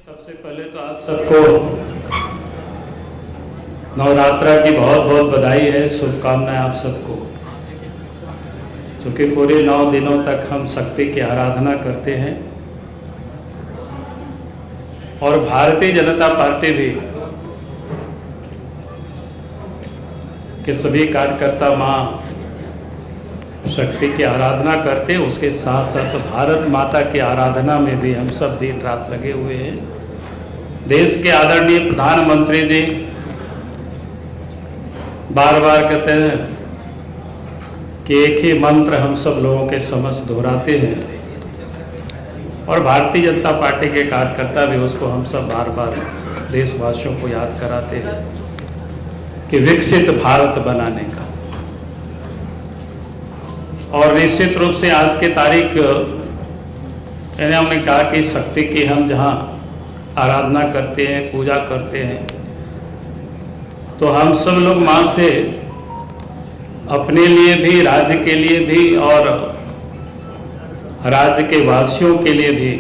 सबसे पहले तो आप सबको नवरात्रा की बहुत बहुत बधाई है, शुभकामनाएं आप सबको। क्योंकि पूरे 9 दिनों तक हम शक्ति की आराधना करते हैं और भारतीय जनता पार्टी भी के सभी कार्यकर्ता मां शक्ति की आराधना करते, उसके साथ साथ भारत माता की आराधना में भी हम सब दिन रात लगे हुए हैं। देश के आदरणीय प्रधानमंत्री जी बार बार कहते हैं कि एक ही मंत्र हम सब लोगों के समक्ष दोहराते हैं और भारतीय जनता पार्टी के कार्यकर्ता भी उसको हम सब बार बार देशवासियों को याद कराते हैं कि विकसित भारत बनाने का। और निश्चित रूप से आज के तारीख हमने कहा कि शक्ति की हम जहां आराधना करते हैं, पूजा करते हैं, तो हम सब लोग मां से अपने लिए भी, राज्य के लिए भी और राज्य के वासियों के लिए भी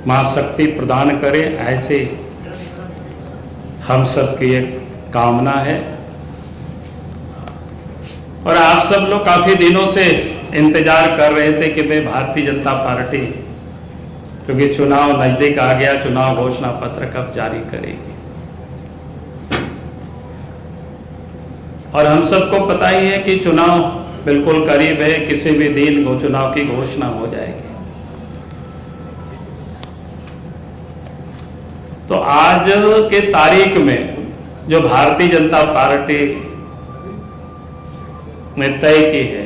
मां शक्ति प्रदान करे, ऐसे हम सबकी एक कामना है। और आप सब लोग काफी दिनों से इंतजार कर रहे थे कि भाई भारतीय जनता पार्टी, क्योंकि चुनाव नजदीक आ गया, चुनाव घोषणा पत्र कब जारी करेगी। और हम सबको पता ही है कि चुनाव बिल्कुल करीब है, किसी भी दिन वो चुनाव की घोषणा हो जाएगी। तो आज के तारीख में जो भारतीय जनता पार्टी ने तय की है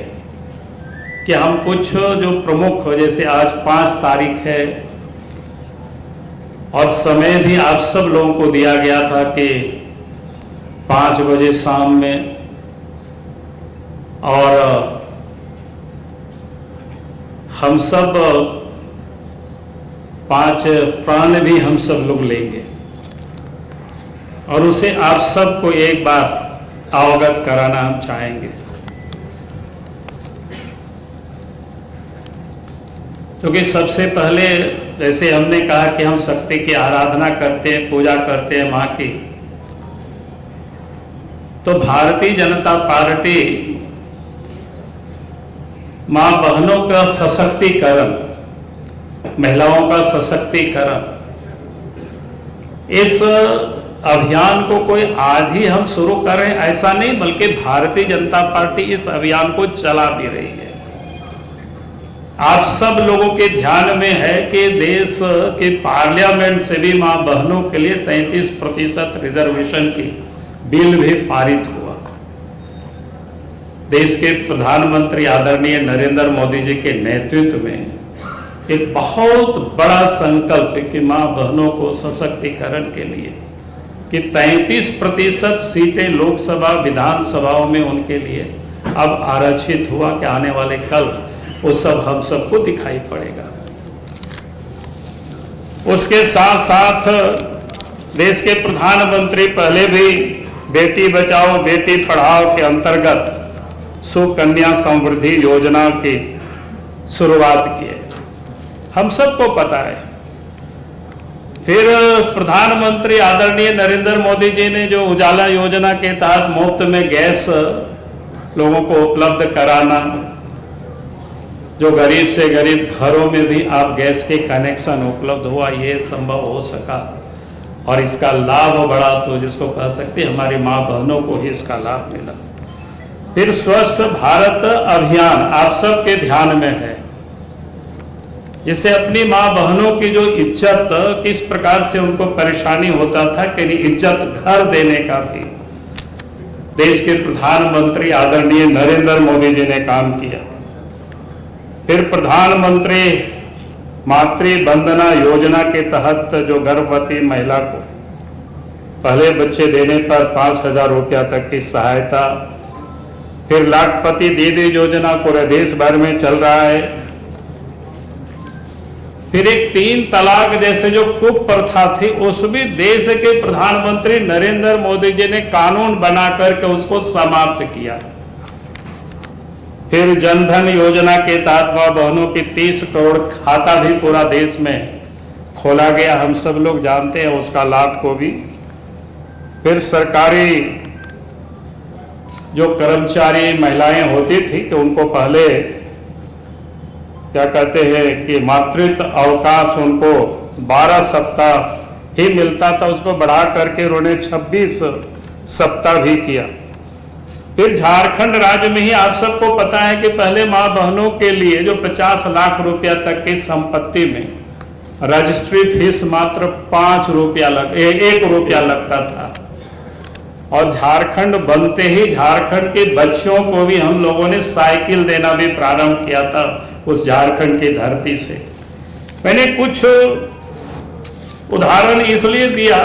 कि हम कुछ जो प्रमुख, जैसे आज 5 तारीख है और समय भी आप सब लोगों को दिया गया था कि 5 बजे शाम में, और हम सब 5 प्राण भी हम सब लोग लेंगे और उसे आप सबको एक बार अवगत कराना हम चाहेंगे। क्योंकि सबसे पहले जैसे हमने कहा कि हम शक्ति की आराधना करते हैं, पूजा करते हैं मां की, तो भारतीय जनता पार्टी मां बहनों का सशक्तिकरण, महिलाओं का सशक्तिकरण, इस अभियान को कोई आज ही हम शुरू कर रहे हैं ऐसा नहीं, बल्कि भारतीय जनता पार्टी इस अभियान को चला भी रही है। आप सब लोगों के ध्यान में है कि देश के पार्लियामेंट से भी मां बहनों के लिए 33% रिजर्वेशन की बिल भी पारित हुआ। देश के प्रधानमंत्री आदरणीय नरेंद्र मोदी जी के नेतृत्व में एक बहुत बड़ा संकल्प है कि मां बहनों को सशक्तिकरण के लिए कि 33% सीटें लोकसभा विधानसभाओं में उनके लिए अब आरक्षित हुआ कि आने वाले कल वो सब हम सबको दिखाई पड़ेगा। उसके साथ साथ देश के प्रधानमंत्री पहले भी बेटी बचाओ बेटी पढ़ाओ के अंतर्गत सुकन्या समृद्धि योजना की शुरुआत की है, हम सबको पता है। फिर प्रधानमंत्री आदरणीय नरेंद्र मोदी जी ने जो उजाला योजना के तहत मुफ्त में गैस लोगों को उपलब्ध कराना, जो गरीब से गरीब घरों में भी आप गैस के कनेक्शन उपलब्ध हुआ, ये संभव हो सका और इसका लाभ बड़ा तो जिसको कह सकते हैं हमारी मां बहनों को ही इसका लाभ मिला। फिर स्वच्छ भारत अभियान आप सबके ध्यान में है, जिससे अपनी मां बहनों की जो इज्जत, किस प्रकार से उनको परेशानी होता था कि इज्जत घर देने का भी देश के प्रधानमंत्री आदरणीय नरेंद्र मोदी जी ने काम किया। फिर प्रधानमंत्री मातृ वंदना योजना के तहत जो गर्भवती महिला को पहले बच्चे देने पर 5,000 रुपया तक की सहायता, फिर लाखपति दीदी योजना पूरे देश भर में चल रहा है। फिर एक 3 तलाक जैसे जो कुप्रथा थी, उस भी देश के प्रधानमंत्री नरेंद्र मोदी जी ने कानून बना करके उसको समाप्त किया। फिर जनधन योजना के तहत मां बहनों की 30 करोड़ खाता भी पूरा देश में खोला गया, हम सब लोग जानते हैं उसका लाभ को भी। फिर सरकारी जो कर्मचारी महिलाएं होती थी तो उनको पहले क्या कहते हैं कि मातृत्व अवकाश उनको 12 सप्ताह ही मिलता था, उसको बढ़ा करके उन्होंने 26 सप्ताह भी किया। फिर झारखंड राज्य में ही आप सबको पता है कि पहले मां बहनों के लिए जो 50 लाख रुपया तक की संपत्ति में रजिस्ट्री फीस मात्र 1 रुपया लगता था। और झारखंड बनते ही झारखंड के बच्चों को भी हम लोगों ने साइकिल देना भी प्रारंभ किया था उस झारखंड की धरती से। मैंने कुछ उदाहरण इसलिए दिया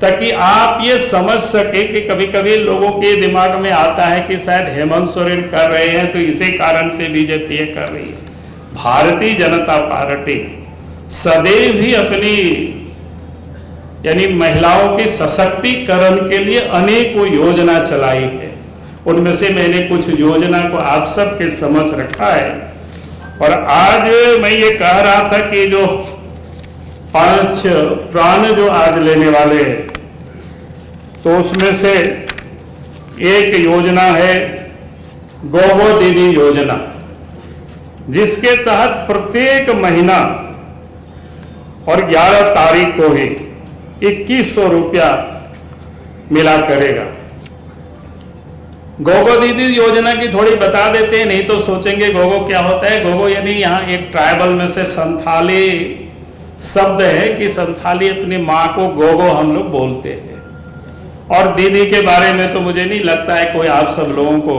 ताकि आप ये समझ सके कि कभी कभी लोगों के दिमाग में आता है कि शायद हेमंत सोरेन कर रहे हैं तो इसी कारण से बीजेपी ये कर रही है। भारतीय जनता पार्टी सदैव ही अपनी यानी महिलाओं के सशक्तिकरण के लिए अनेकों योजना चलाई है। उनमें से मैंने कुछ योजना को आप सबके समझ रखा है। और आज मैं ये कह रहा था कि जो 5 प्राण जो आज लेने वाले हैं तो उसमें से एक योजना है गोगो दीदी योजना, जिसके तहत प्रत्येक महीना और 11 तारीख को ही 2100 रुपया मिला करेगा। गोगो दीदी योजना की थोड़ी बता देते हैं, नहीं तो सोचेंगे गोगो क्या होता है। गोगो यानी यहां एक ट्राइबल में से संथाली शब्द है कि संथाली अपनी मां को गोगो हम लोग बोलते हैं। और दीदी के बारे में तो मुझे नहीं लगता है कोई आप सब लोगों को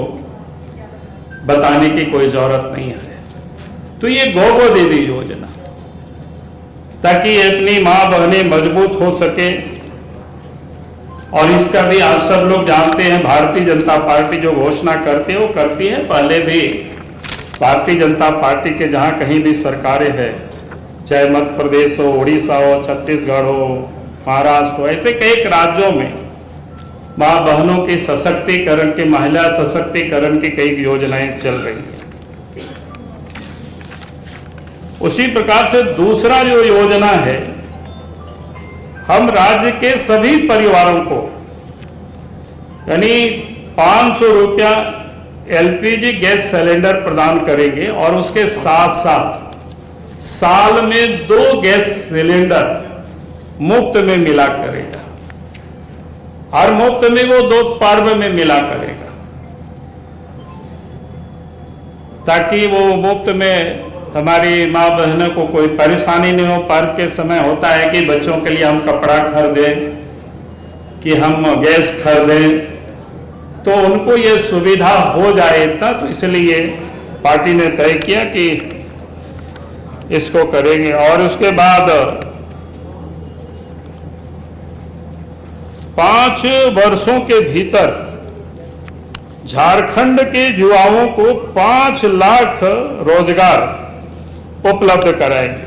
बताने की कोई जरूरत नहीं है। तो ये गोगो दीदी योजना ताकि अपनी मां बहनें मजबूत हो सके। और इसका भी आप सब लोग जानते हैं भारतीय जनता पार्टी जो घोषणा करती है वो करती है। पहले भी भारतीय जनता पार्टी के जहां कहीं भी सरकारें हैं, चाहे मध्य प्रदेश हो, उड़ीसा हो, छत्तीसगढ़ हो, महाराष्ट्र हो, ऐसे कई राज्यों में मां बहनों के सशक्तिकरण के, महिला सशक्तिकरण की कई योजनाएं चल रही हैं। उसी प्रकार से दूसरा जो योजना है, हम राज्य के सभी परिवारों को यानी 500 रुपया एलपीजी गैस सिलेंडर प्रदान करेंगे और उसके साथ साथ साल में 2 गैस सिलेंडर मुफ्त में मिला करेगा। और मुफ्त में वो 2 पर्व में मिला करेगा ताकि वो मुफ्त में हमारी मां बहनों को कोई परेशानी नहीं हो। पर्व के समय होता है कि बच्चों के लिए हम कपड़ा खरीदें, कि हम गैस खरीदें, तो उनको ये सुविधा हो जाए इतना। तो इसलिए पार्टी ने तय किया कि इसको करेंगे। और उसके बाद 5 वर्षों के भीतर झारखंड के युवाओं को 5 लाख रोजगार उपलब्ध कराएंगे।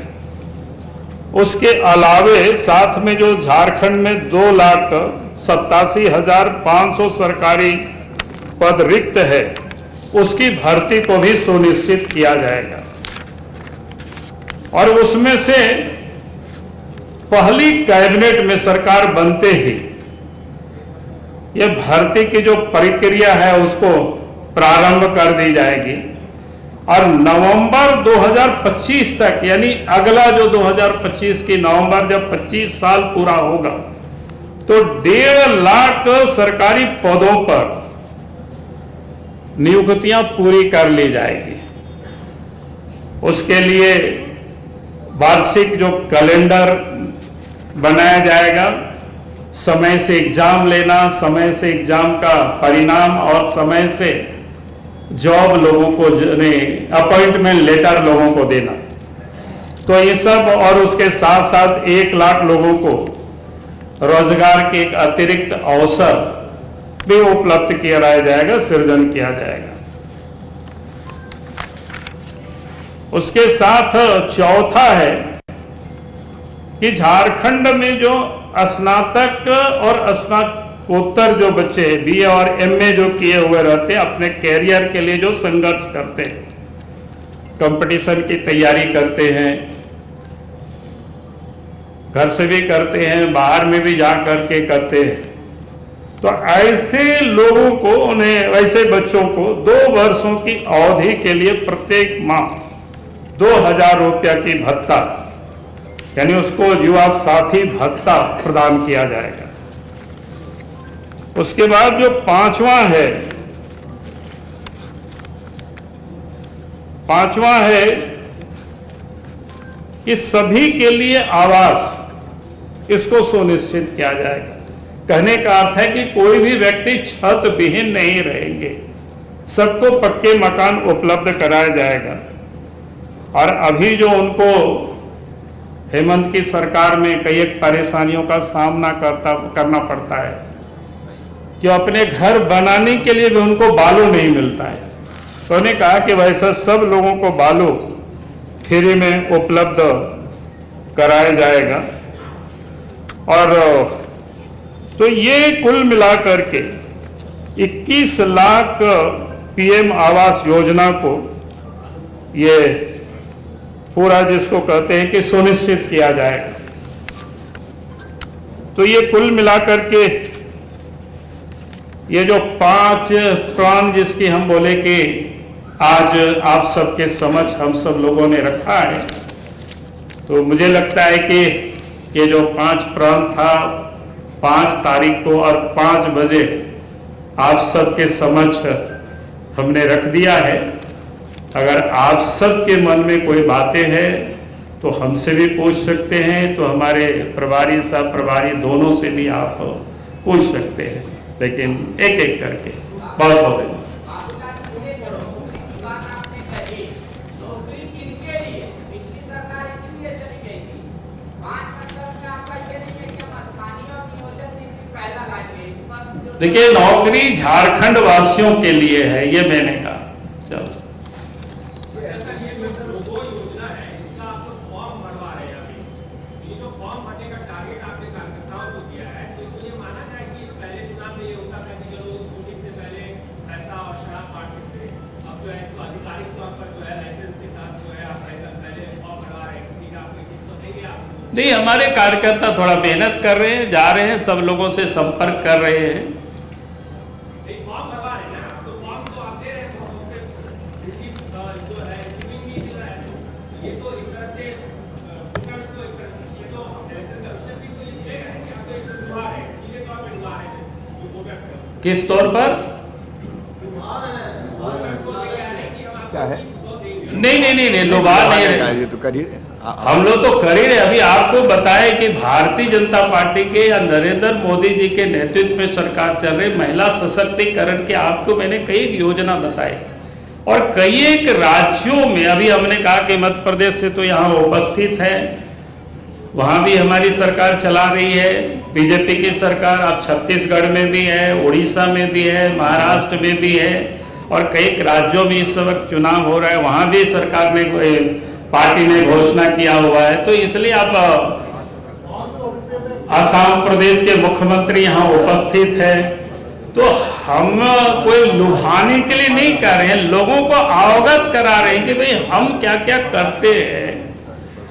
उसके अलावे साथ में जो झारखंड में 2,87,500 सरकारी पद रिक्त है उसकी भर्ती को भी सुनिश्चित किया जाएगा। और उसमें से पहली कैबिनेट में सरकार बनते ही यह भर्ती की जो प्रक्रिया है उसको प्रारंभ कर दी जाएगी। और नवंबर 2025 तक यानी अगला जो 2025 की नवंबर जब 25 साल पूरा होगा तो 1.5 लाख सरकारी पदों पर नियुक्तियां पूरी कर ली जाएगी। उसके लिए वार्षिक जो कैलेंडर बनाया जाएगा, समय से एग्जाम लेना, समय से एग्जाम का परिणाम और समय से जॉब लोगों को अपॉइंटमेंट लेटर लोगों को देना, तो ये सब। और उसके साथ साथ 1 लाख लोगों को रोजगार के एक अतिरिक्त अवसर भी उपलब्ध किया जाएगा, सृजन किया जाएगा। उसके साथ चौथा है कि झारखंड में जो स्नातक और स्नातकोत्तर जो बच्चे बीए और एमए जो किए हुए रहते हैं, अपने कैरियर के लिए जो संघर्ष करते हैं, कंपटीशन की तैयारी करते हैं, घर से भी करते हैं, बाहर में भी जा करके करते हैं। तो ऐसे लोगों को, उन्हें वैसे बच्चों को 2 वर्षों की अवधि के लिए प्रत्येक माह 2000 रुपया की भत्ता, यानी उसको युवा साथी भत्ता प्रदान किया जाएगा। उसके बाद जो पांचवा है कि सभी के लिए आवास, इसको सुनिश्चित किया जाएगा। कहने का अर्थ है कि कोई भी व्यक्ति छत विहीन नहीं रहेंगे, सबको पक्के मकान उपलब्ध कराया जाएगा। और अभी जो उनको हेमंत की सरकार में कई एक परेशानियों का सामना करना पड़ता है कि अपने घर बनाने के लिए भी उनको बालू नहीं मिलता है, तो उन्होंने कहा कि वैसा सब लोगों को बालू फ्री में उपलब्ध कराया जाएगा। और तो ये कुल मिलाकर के 21 लाख पीएम आवास योजना को ये पूरा, जिसको कहते हैं कि सुनिश्चित किया जाएगा। तो ये कुल मिलाकर के ये जो 5 प्राण जिसकी हम बोले कि आज आप सबके समझ हम सब लोगों ने रखा है, तो मुझे लगता है कि ये जो 5 प्राण था 5 तारीख को और 5 बजे आप सबके समक्ष हमने रख दिया है। अगर आप सबके मन में कोई बातें हैं तो हमसे भी पूछ सकते हैं, तो हमारे प्रभारी साहब प्रभारी दोनों से भी आप पूछ सकते हैं, लेकिन एक एक करके। बहुत बहुत देखिए, नौकरी झारखंड वासियों के लिए है, ये मैंने कहा। चलो, नहीं, हमारे कार्यकर्ता थोड़ा मेहनत कर रहे हैं, जा रहे हैं, सब लोगों से संपर्क कर रहे हैं। किस तौर पर? क्या है? नहीं, लोबार नहीं है, तो करिए, हम लोग तो कर ही रहे। अभी आपको बताए कि भारतीय जनता पार्टी के या नरेंद्र मोदी जी के नेतृत्व में सरकार चल रही महिला सशक्तिकरण के आपको मैंने कई योजना बताई, और कई एक राज्यों में अभी हमने कहा कि मध्य प्रदेश से तो यहां उपस्थित है, वहां भी हमारी सरकार चला रही है, बीजेपी की सरकार। अब छत्तीसगढ़ में भी है, उड़ीसा में भी है, महाराष्ट्र में भी है, और कई राज्यों में इस वक्त चुनाव हो रहा है, वहां भी सरकार ने पार्टी ने घोषणा किया हुआ है। तो इसलिए आप असम प्रदेश के मुख्यमंत्री यहां उपस्थित है, तो हम कोई लुभाने के लिए नहीं कर रहे हैं, लोगों को अवगत करा रहे हैं कि भाई हम क्या क्या करते हैं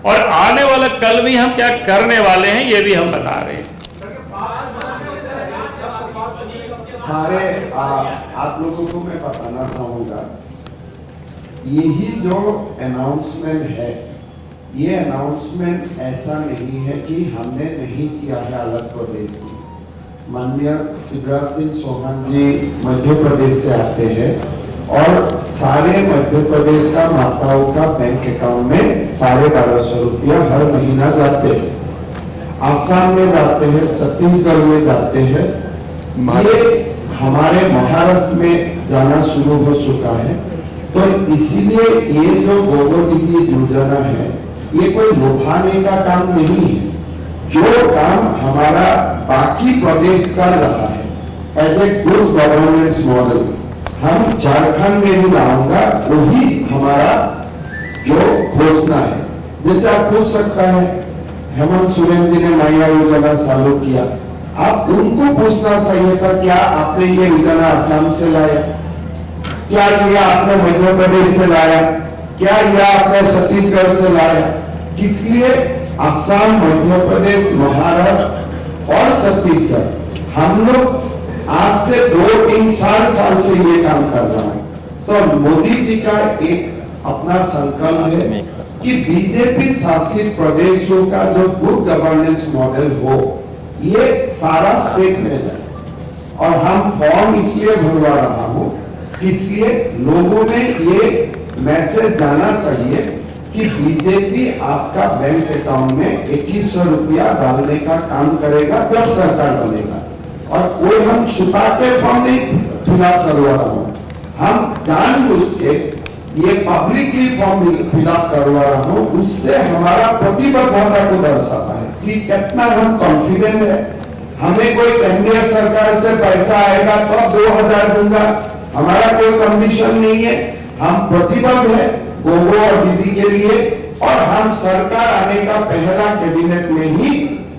और आने वाला कल भी हम क्या करने वाले हैं, ये भी हम बता रहे हैं। सारे आप लोगों को मैं बताना चाहूंगा, यही जो अनाउंसमेंट है, ये अनाउंसमेंट ऐसा नहीं है कि हमने नहीं किया है अलग प्रदेश में। माननीय शिवराज सिंह चौहान जी मध्य प्रदेश से आते हैं और सारे मध्य प्रदेश का माताओं का बैंक अकाउंट में 1250 रुपया हर महीना जाते हैं। आसाम में जाते हैं, छत्तीसगढ़ में जाते हैं, ये हमारे महाराष्ट्र में जाना शुरू हो चुका है। तो इसीलिए ये जो गोबर दीदी योजना है, ये कोई लुभाने का काम नहीं है। जो काम हमारा बाकी प्रदेश कर रहा है as a good governance model, हम झारखंड में भी लाऊंगा, वही हमारा जो घोषणा है। जैसे आप पूछ सकता है, हेमंत सोरेन जी ने महिला योजना चालू किया, आप उनको पूछना चाहिए था, क्या आपने ये योजना असम से लाया, क्या ये आपने मध्य प्रदेश से लाया, क्या यह आपने छत्तीसगढ़ से लाया? इसलिए असम, मध्य प्रदेश, महाराष्ट्र और छत्तीसगढ़ हम लोग आज से 2-3 साल से ये काम कर रहे हैं। तो मोदी जी का एक अपना संकल्प है कि बीजेपी शासित प्रदेशों का जो गुड गवर्नेंस मॉडल हो, ये सारा स्टेट में जाए। और हम फॉर्म इसलिए भरवा रहा हूं, इसलिए लोगों में ये मैसेज जाना चाहिए कि बीजेपी आपका बैंक अकाउंट में 2100 रुपया डालने का काम करेगा जब सरकार बनेगा। और कोई हम छुपा के फॉर्म नहीं फिलअप करवा रहा हूं, हम जानबूझ के ये पब्लिकली फॉर्म फिलअप करवा रहा हूं। उससे हमारा प्रतिबद्धता को दर्शाता है कि कितना हम कॉन्फिडेंट है। हमें कोई केंद्रीय सरकार से पैसा आएगा तो 2000 दूंगा, हमारा कोई कंडीशन नहीं है। हम प्रतिबद्ध है गोगो और दीदी के लिए, और हम सरकार आने का पहला कैबिनेट में ही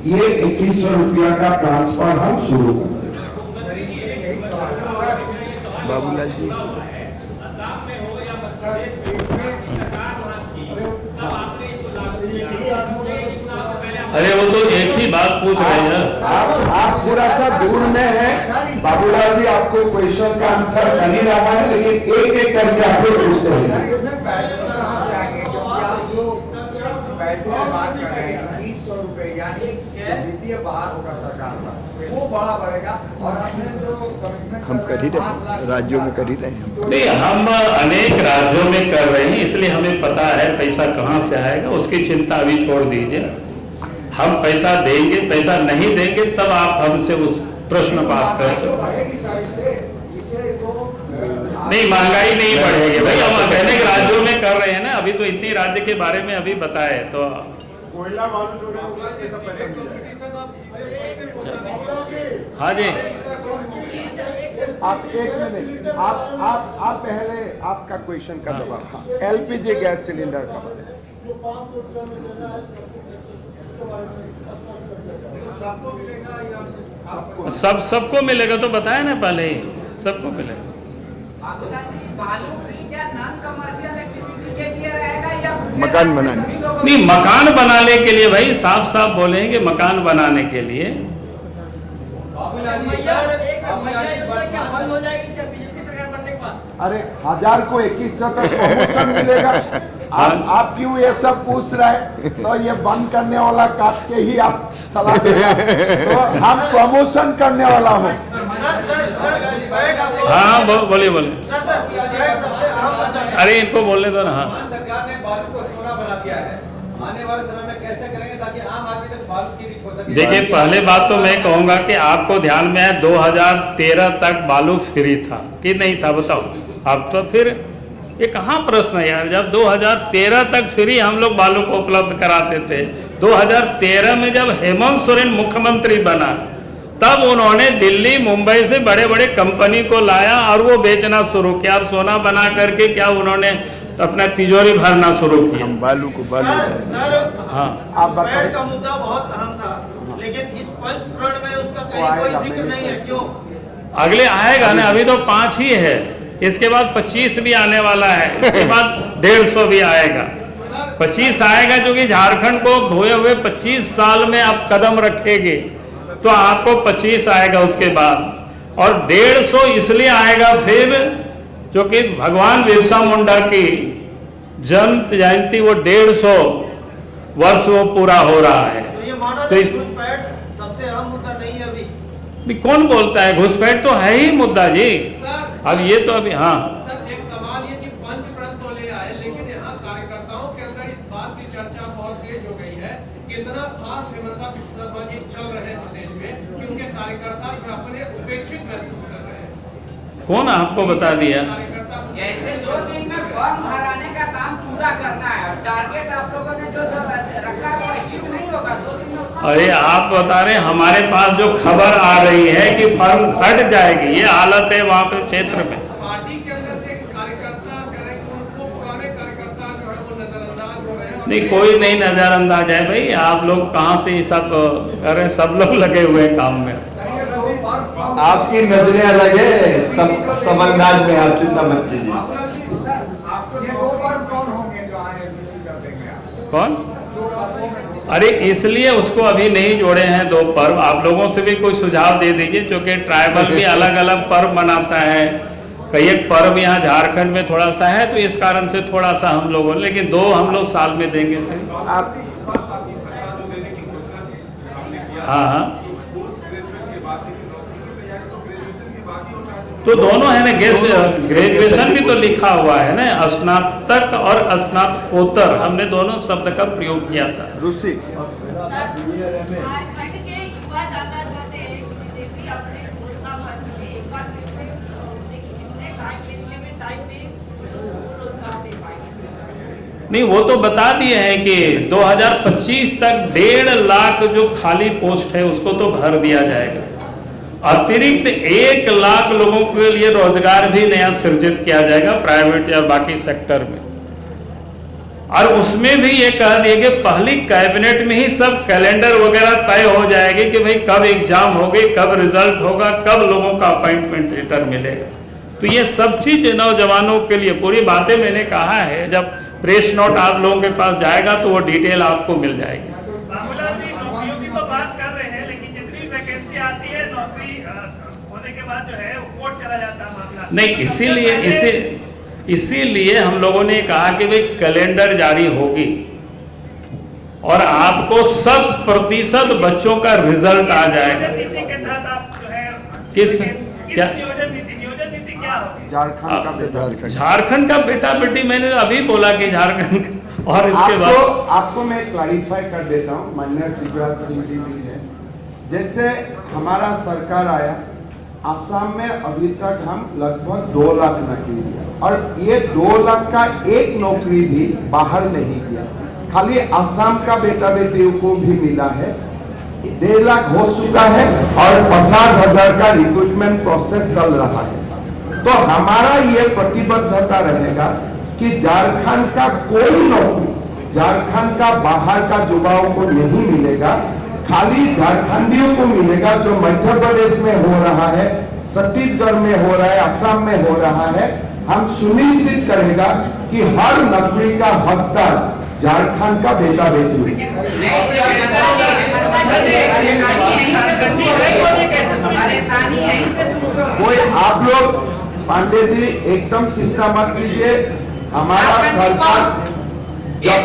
ये 2100 रुपया का ट्रांसफर हम शुरू करेंगे। बाबूलाल जी, अरे वो तो एक ही बात पूछ रहे हैं। आप थोड़ा सा दूर में है बाबूलाल जी, आपको क्वेश्चन का आंसर कर ही रहा है, लेकिन एक एक करके आप लोग पूछते हैं। पैसे बात कर रहे हैं 2000 रुपए, यानी वित्तीय बाहर होगा सरकार का, वो बड़ा बढ़ेगा। और हमने जो कमिटमेंट हम कर ही रहे हैं, राज्यों में कर ही रहे हैं। नहीं, हम अनेक राज्यों में कर रहे हैं, इसलिए हमें पता है पैसा कहां से आएगा। उसकी चिंता अभी छोड़ दीजिए। हम पैसा देंगे, पैसा नहीं देंगे तब आप हमसे उस प्रश्न पर आप कर सकते। नहीं, महंगाई नहीं बढ़ेगी भाई, हम अनेक राज्यों में कर रहे हैं ना। अभी तो इतनी राज्य के बारे में अभी बताए तो कोयला बालू चोरी हाँ जी। आप एक मिनट, आप पहले आपका क्वेश्चन का जवाब। हाँ, एलपीजी गैस सिलेंडर का जो 500 रुपया में देना है, सबको मिलेगा या सबको मिलेगा तो बताया ना पहले ही, सबको मिलेगा। मकान बनाने, नहीं, मकान बनाने के लिए भाई, साफ साफ बोलेंगे मकान बनाने के लिए। अरे 1000 को 2100 तक प्रमोशन मिलेगा। आप क्यों ये सब पूछ रहे हैं? तो ये बंद करने वाला काट के ही आप सलाह दे रहे हैं। तो हम प्रमोशन करने वाला हूँ। हाँ बोलिए बोलिए। अरे इनको बोलने दो ना। हाँ, सरकार ने बालू को सोना बना दिया है, आने वाले समय में कैसे करेंगे ताकि आम आदमी तक बालू की रीच हो सके? देखिए, पहले बात तो मैं कहूंगा कि आपको ध्यान में है 2013 तक बालू फ्री था कि नहीं था, बताओ। अब तो फिर ये कहां प्रश्न है यार। जब 2013 तक फ्री हम लोग बालू को उपलब्ध कराते थे, 2013 में जब हेमंत सोरेन मुख्यमंत्री बना तब उन्होंने दिल्ली मुंबई से बड़े बड़े कंपनी को लाया और वो बेचना शुरू किया, और सोना बना करके क्या उन्होंने अपना तिजोरी भरना शुरू किया। हम बालू को बालू सर, हाँ, आप बताइए। का मुद्दा बहुत अहम था, लेकिन इस पंचप्रण में उसका कहीं कोई जिक्र नहीं है, क्यों? अगले आएगा ना, अभी तो 5 ही है, इसके बाद 25 भी आने वाला है, इसके बाद 150 भी आएगा। 25 आएगा, जो कि झारखंड को हुए हुए 25 साल में आप कदम रखेंगे तो आपको 25 आएगा उसके बाद। और 150 इसलिए आएगा फिर, जो कि भगवान बिरसा मुंडा की जन्म जयंती, वो 150 वर्ष वो पूरा हो रहा है। तो ये माना तो इस घुसपैठ सबसे अहम मुद्दा नहीं है अभी? भी कौन बोलता है? घुसपैठ तो है ही मुद्दा जी। अब ये तो अभी, हाँ, सर, एक सवाल ये कि पंचप्रण तो ले आए, लेकिन यहाँ कार्यकर्ताओं के अंदर इस बात की चर्चा बहुत तेज हो गई है कि इतना फास्ट हेमंता विश्व शर्मा जी चल रहे हैं प्रदेश में कि उनके कार्यकर्ता जो अपने उपेक्षित महसूस कर रहे हैं। कौन आपको बता दिया? कार्यकर्ता जैसे 2 दिन में फॉर्म भराने का काम पूरा करना है, और टारगेट आप लोगों ने जो रखा है वो अचीव नहीं होगा 2 दिन में। अरे आप बता रहे, हमारे पास जो खबर आ रही है कि फर्म घट जाएगी, ये हालत है वहां पे क्षेत्र में। पार्टी के अंदर से कार्यकर्ता कह रहे हैं कि उनको पुराने कार्यकर्ता जो है वो नजरअंदाज हो रहे हैं। नहीं, कोई नहीं नजरअंदाज है भाई। आप लोग कहां से ये सब कर रहे हैं? सब लोग लगे हुए हैं काम में। आपकी नजरें अलग है, सब अंदाज में, आप चिंता मत कीजिए। आपको ये 2 पर्व कौन होंगे जो आए कर देंगे आप? कौन? 2 पर्वों में अरे इसलिए उसको अभी नहीं जोड़े हैं दो पर्व। आप लोगों से भी कोई सुझाव दे दीजिए, क्योंकि ट्राइबल भी अलग अलग पर्व मनाता है। कई एक पर्व यहाँ झारखंड में थोड़ा सा है, तो इस कारण से थोड़ा सा हम लोगों, लेकिन दो हम लोग साल में देंगे। आप हाँ हाँ, तो दोनों है ना, ग्रेजुएशन भी तो लिखा हुआ है ना, स्नातक और स्नातकोत्तर, हमने दोनों शब्द का प्रयोग किया था। रूसी झारखंड के युवा जानना चाहते हैं कि बीजेपी अपने घोषणा पत्र में इस बार फिर से उन्हें लाइफ लेने में टाइम में रोजगार दे पाएंगे। नहीं, वो तो बता दिए हैं कि 2025 तक 1.5 लाख जो खाली पोस्ट है उसको तो भर दिया जाएगा। अतिरिक्त 1 लाख लोगों के लिए रोजगार भी नया सृजित किया जाएगा प्राइवेट या बाकी सेक्टर में। और उसमें भी ये कह दिए कि पहली कैबिनेट में ही सब कैलेंडर वगैरह तय हो जाएगी कि भाई कब एग्जाम होगी, कब रिजल्ट होगा, कब लोगों का अपॉइंटमेंट लेटर मिलेगा। तो ये सब चीज नौजवानों के लिए पूरी बातें मैंने कहा है। जब प्रेस नोट आप लोगों के पास जाएगा तो वो डिटेल आपको मिल जाएगी। बाबूलाल जी, नौकरियों की तो बात कर रहे हैं, लेकिन जितनी वैकेंसी आती है नौकरी होने के बाद जो है वो कोर्ट चला जाता है मामला। नहीं, इसीलिए हम लोगों ने कहा कि भाई कैलेंडर जारी होगी और आपको 100% बच्चों का रिजल्ट आ जाएगा। नीति के तहत आप जो है किस क्या नियोजन नीति क्या होगी? झारखंड का बेटा बेटी मैंने अभी बोला कि झारखंड और इसके बाद आपको मैं क्लैरिफाई कर देता हूं। माननीय शिवराज सिंह जी भी है, जैसे हमारा सरकार आया, असम में अभी तक हम लगभग 2 लाख नौकरी दिया, और ये 2 लाख का एक नौकरी भी बाहर नहीं गया, खाली असम का बेटा बेटियों को भी मिला है। 1.5 लाख हो चुका है और 50,000 का रिक्रूटमेंट प्रोसेस चल रहा है। तो हमारा ये प्रतिबद्धता रहेगा कि झारखंड का कोई नौकरी झारखंड का बाहर का युवाओं को नहीं मिलेगा, खाली झारखंडियों को मिलेगा। जो मध्य प्रदेश में हो रहा है, छत्तीसगढ़ में हो रहा है, असम में हो रहा है, हम सुनिश्चित करेगा कि हर नौकरी का हकदार झारखंड का बेटा बेटी है। कोई आप लोग पांडे जी एकदम चिंता मत कीजिए, हमारा सरकार एक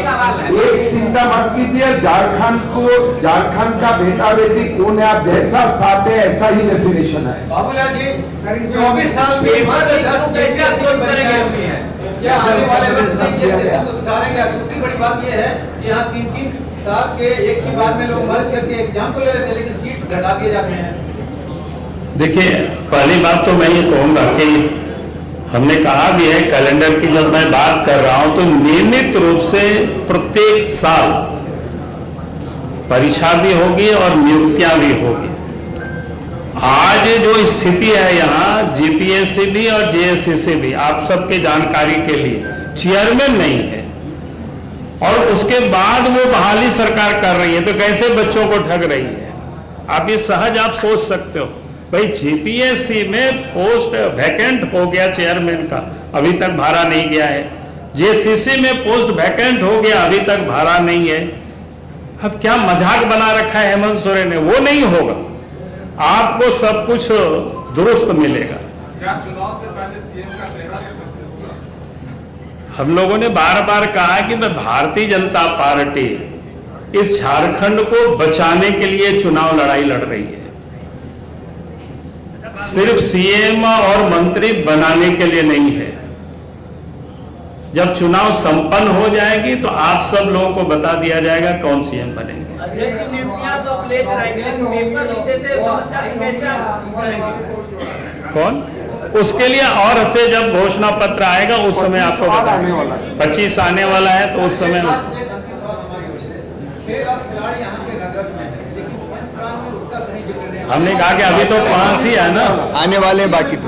चिंता मत कीजिए। झारखंड का बेटा बेटी कौन है, आप जैसा चाहते हैं ऐसा ही डेफिनेशन है। बाबूलाल जी, 24 साल में मात्र 10 परीक्षाएं हुई है, क्या आने वाले वर्ष में ये सिस्टम को सुधारेंगे? दूसरी बड़ी बात यह है कि यहाँ 3-3 साल के एक ही बार में लोग मर्ज करके एग्जाम तो ले लेते हैं, लेकिन सीट घटा दिए जाते हैं। देखिए, पहली बात तो मैं ये कहूंगा कि हमने कहा भी है, कैलेंडर की जब मैं बात कर रहा हूं तो नियमित रूप से प्रत्येक साल परीक्षा भी होगी और नियुक्तियां भी होगी। आज जो स्थिति है यहाँ, जीपीएससी भी और जेएसएससी भी, आप सबके जानकारी के लिए चेयरमैन नहीं है, और उसके बाद वो बहाली सरकार कर रही है, तो कैसे बच्चों को ठग रही है? आप ये सहज आप सोच सकते हो। भाई जीपीएससी में पोस्ट वैकेंट हो गया चेयरमैन का, अभी तक भरा नहीं गया है। जेसीसी में पोस्ट वैकेंट हो गया, अभी तक भरा नहीं है। अब क्या मजाक बना रखा है हेमंत सोरेन ने? वो नहीं होगा, आपको सब कुछ दुरुस्त मिलेगा। क्या चुनाव से पहले सीएम का चेहरा हम लोगों ने बार बार कहा कि मैं भारतीय जनता पार्टी इस झारखंड को बचाने के लिए चुनाव लड़ाई लड़ रही है, सिर्फ सीएम और मंत्री बनाने के लिए नहीं है। जब चुनाव संपन्न हो जाएगी तो आप सब लोगों को बता दिया जाएगा कौन सीएम बनेंगे। तो आप ले कराएंगे, पेपर लीके से कैसे आप करेंगे? कौन? उसके लिए और से जब घोषणा पत्र आएगा उस समय आपको बताएंगे। 25 आने वाला है तो उस समय खिलाड़ी यहाँ के नगरत में है, लेकिन पंचप्राण में उसका कहीं जिक्र नहीं। हमने कहा कि अभी तो 5 ही है ना, आने वाले बाकी तो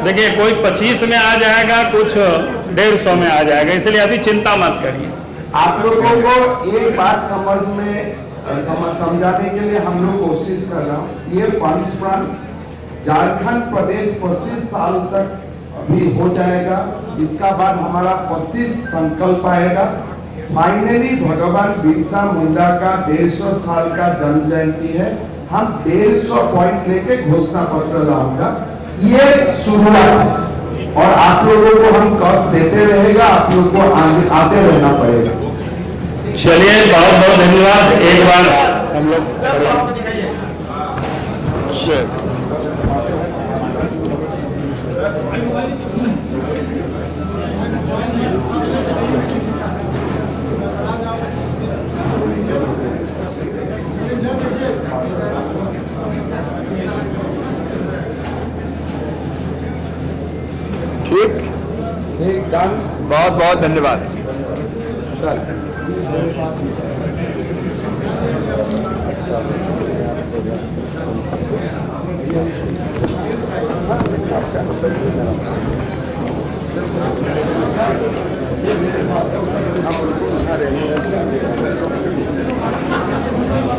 देखिए कोई 25 में आ जाएगा, कुछ 150 में आ जाएगा, इसलिए अभी चिंता मत करिए। आप लोगों को एक बात समझाने के लिए हम लोग कोशिश कर रहा हूं। ये पंचप्राण झारखंड प्रदेश 25 साल तक अभी हो जाएगा, इसका बाद हमारा 25 संकल्प आएगा। फाइनली भगवान बिरसा मुंडा का 150 साल का जन्म जयंती है। हम 150 पॉइंट लेके घोषणा पत्र लाऊंगा। ये शुरुआत है और आप लोगों को हम कष्ट देते रहेगा, आप लोगों को आते रहना पड़ेगा। चलिए, बहुत बहुत धन्यवाद। एक बार हम लोग ठीक डन। बहुत बहुत धन्यवाद।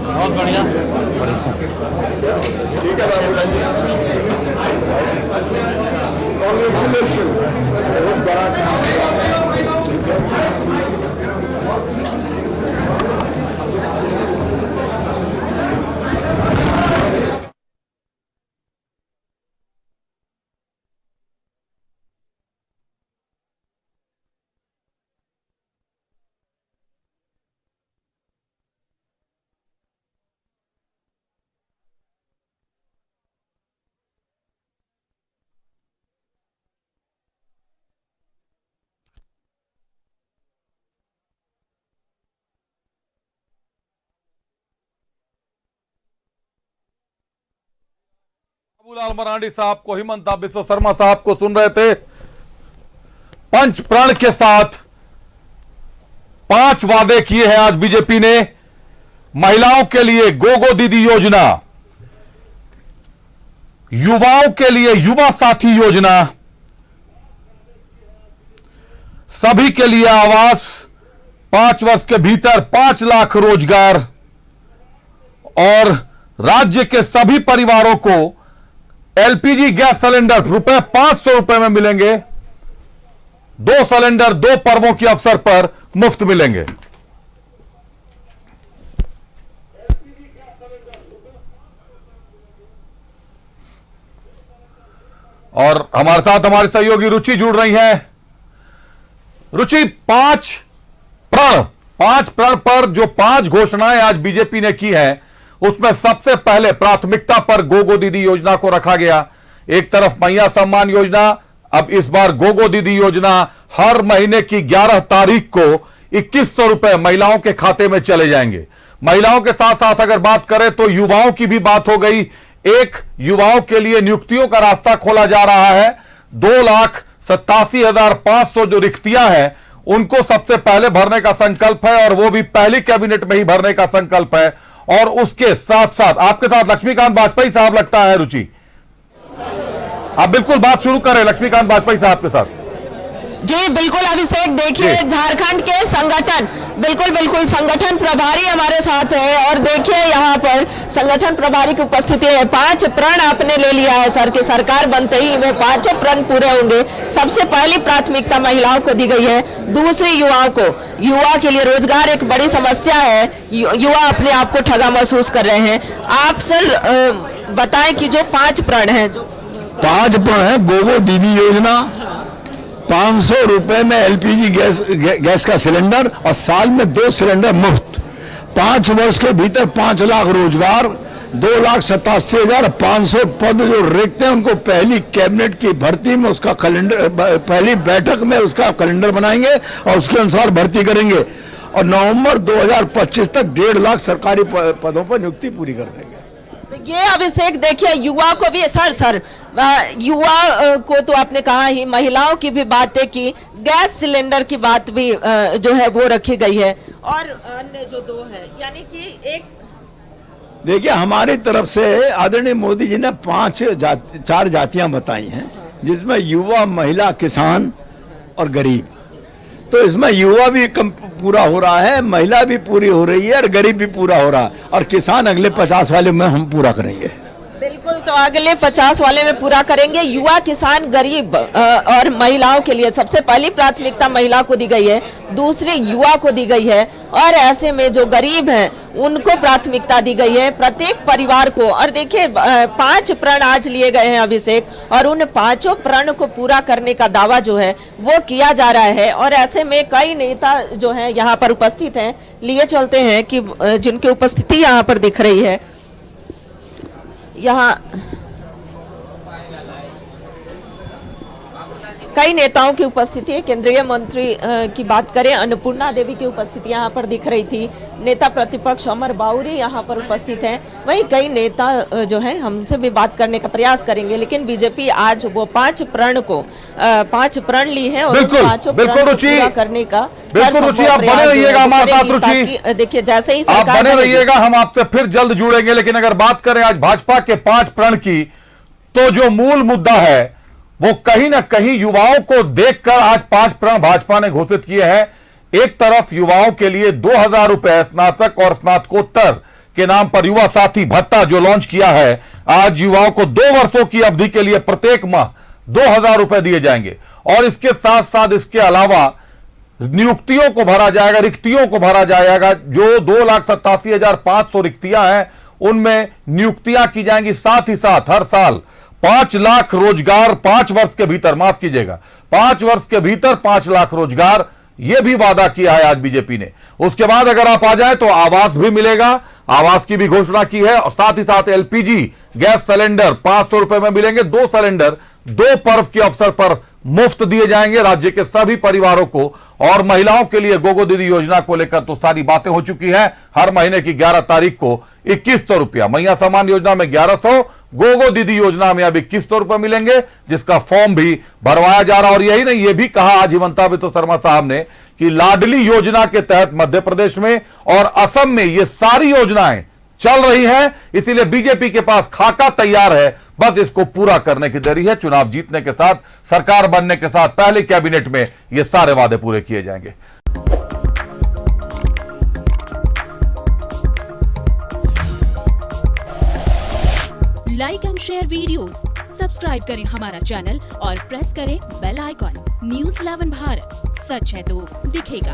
बहुत बढ़िया। ठीक है बाबू जी, कांग्रेचुलेशन। बहुत बड़ा काम बाबूलाल मरांडी साहब को, हिमंता बिस्व शर्मा साहब को सुन रहे थे। पंच प्रण के साथ 5 वादे किए हैं आज बीजेपी ने। महिलाओं के लिए गोगो दीदी योजना, युवाओं के लिए युवा साथी योजना, सभी के लिए आवास, 5 वर्ष के भीतर 5 लाख रोजगार और राज्य के सभी परिवारों को एलपीजी गैस सिलेंडर ₹500 में मिलेंगे। 2 सिलेंडर 2 पर्वों के अवसर पर मुफ्त मिलेंगे। और हमारे साथ हमारी सहयोगी रुचि जुड़ रही हैं। रुचि, 5 प्रण पर जो 5 घोषणाएं आज बीजेपी ने की हैं, उसमें सबसे पहले प्राथमिकता पर गोगो दीदी योजना को रखा गया। एक तरफ मैया सम्मान योजना, अब इस बार गोगो दीदी योजना हर महीने की 11 तारीख को 2100 रुपए महिलाओं के खाते में चले जाएंगे। महिलाओं के साथ साथ अगर बात करें तो युवाओं की भी बात हो गई। एक, युवाओं के लिए नियुक्तियों का रास्ता खोला जा रहा है। 2,87,500 जो रिक्तियां हैं उनको सबसे पहले भरने का संकल्प है और वो भी पहली कैबिनेट में ही भरने का संकल्प है। और उसके साथ साथ आपके साथ लक्ष्मीकांत वाजपेयी साहब लगता है। रुचि, आप बिल्कुल बात शुरू करें लक्ष्मीकांत वाजपेयी साहब के साथ। जी बिल्कुल अभिषेक, देखिए झारखंड के संगठन बिल्कुल संगठन प्रभारी हमारे साथ है और देखिए यहाँ पर संगठन प्रभारी की उपस्थिति है। 5 प्रण आपने ले लिया है सर कि सरकार बनते ही में 5 प्रण पूरे होंगे। सबसे पहली प्राथमिकता महिलाओं को दी गई है, दूसरी युवाओं को। युवा के लिए रोजगार एक बड़ी समस्या है, युवा अपने आप को ठगा महसूस कर रहे हैं। आप सर बताएं कि जो 5 प्रण है, 5 प्रण है। गोगो दीदी योजना, 500 रुपए में एलपीजी गैस का सिलेंडर और साल में 2 सिलेंडर मुफ्त, 5 वर्ष के भीतर 5 लाख रोजगार, 2,87,500 पद जो रिक्त हैं उनको पहली कैबिनेट की भर्ती में उसका कैलेंडर, पहली बैठक में उसका कैलेंडर बनाएंगे और उसके अनुसार भर्ती करेंगे और नवंबर 2025 तक 1.5 लाख सरकारी पदों पर नियुक्ति पूरी कर देंगे। ये अभिषेक देखिए युवा को भी सर युवा को तो आपने कहा ही, महिलाओं की भी बातें की, गैस सिलेंडर की बात भी जो है वो रखी गई है और अन्य जो 2 है, यानी कि एक देखिए हमारी तरफ से आदरणीय मोदी जी ने 4 जातियां बताई हैं, जिसमें युवा, महिला, किसान और गरीब। तो इसमें युवा भी कम पूरा हो रहा है, महिला भी पूरी हो रही है और गरीब भी पूरा हो रहा है और किसान अगले 50 वाले में हम पूरा करेंगे। बिल्कुल, तो अगले 50 वाले में पूरा करेंगे। युवा, किसान, गरीब और महिलाओं के लिए सबसे पहली प्राथमिकता महिला को दी गई है, दूसरी युवा को दी गई है, और ऐसे में जो गरीब हैं उनको प्राथमिकता दी गई है, प्रत्येक परिवार को। और देखिए 5 प्रण आज लिए गए हैं अभिषेक, और उन 5 प्रण को पूरा करने का दावा जो है वो किया जा रहा है। और ऐसे में कई नेता जो हैं यहाँ पर उपस्थित हैं, लिए चलते हैं कि जिनकी उपस्थिति यहाँ पर दिख रही है। यहाँ कई नेताओं की उपस्थिति है। केंद्रीय मंत्री की बात करें, अन्नपूर्णा देवी की उपस्थिति यहाँ पर दिख रही थी। नेता प्रतिपक्ष अमर बाउरी यहाँ पर उपस्थित हैं। वहीं कई नेता जो हैं हमसे भी बात करने का प्रयास करेंगे, लेकिन बीजेपी आज वो 5 प्रण ली है, और पांचों प्रण को पूरा करने का बिल्कुल रुचि, आप बने रहिएगा हमारे साथ। रुचि देखिए, जैसे ही आप बने रहिएगा, हम आपसे फिर जल्द जुड़ेंगे। लेकिन अगर बात करें आज भाजपा के 5 प्रण की, तो जो मूल मुद्दा है वो कहीं ना कहीं युवाओं को देखकर आज 5 प्रण भाजपा ने घोषित किए हैं। एक तरफ युवाओं के लिए 2000 रुपए स्नातक और स्नातकोत्तर के नाम पर युवा साथी भत्ता जो लॉन्च किया है, आज युवाओं को 2 वर्षों की अवधि के लिए प्रत्येक माह 2000 रुपए दिए जाएंगे। और इसके साथ साथ इसके अलावा नियुक्तियों को भरा जाएगा, रिक्तियों को भरा जाएगा। जो 2,87,500 रिक्तियां हैं उनमें नियुक्तियां की जाएंगी। साथ ही साथ हर साल 5 लाख रोजगार 5 वर्ष के भीतर, माफ कीजिएगा 5 वर्ष के भीतर 5 लाख रोजगार, यह भी वादा किया है आज बीजेपी ने। उसके बाद अगर आप आ जाए तो आवास भी मिलेगा, आवास की भी घोषणा की है। और साथ ही साथ एलपीजी गैस सिलेंडर 500 रुपए में मिलेंगे। 2 सिलेंडर 2 पर्व के अवसर पर मुफ्त दिए जाएंगे राज्य के सभी परिवारों को। और महिलाओं के लिए गोगो दीदी योजना को लेकर तो सारी बातें हो चुकी हैं। हर महीने की 11 तारीख को 2100 रुपया, मैया सम्मान योजना में 1100, गोगो दीदी योजना में अब 2100 रुपए मिलेंगे, जिसका फॉर्म भी भरवाया जा रहा। और यही नहीं, यह भी कहा आज हिमंता बिस्वा शर्मा साहब ने कि लाडली योजना के तहत मध्य प्रदेश में और असम में ये सारी योजनाएं चल रही हैं। इसीलिए बीजेपी के पास खाका तैयार है, बस इसको पूरा करने की देरी है। चुनाव जीतने के साथ, सरकार बनने के साथ पहले कैबिनेट में ये सारे वादे पूरे किए जाएंगे। Like and share videos, subscribe करें हमारा चैनल और प्रेस करें बेल आइकॉन। न्यूज़ 11 भारत, सच है तो दिखेगा।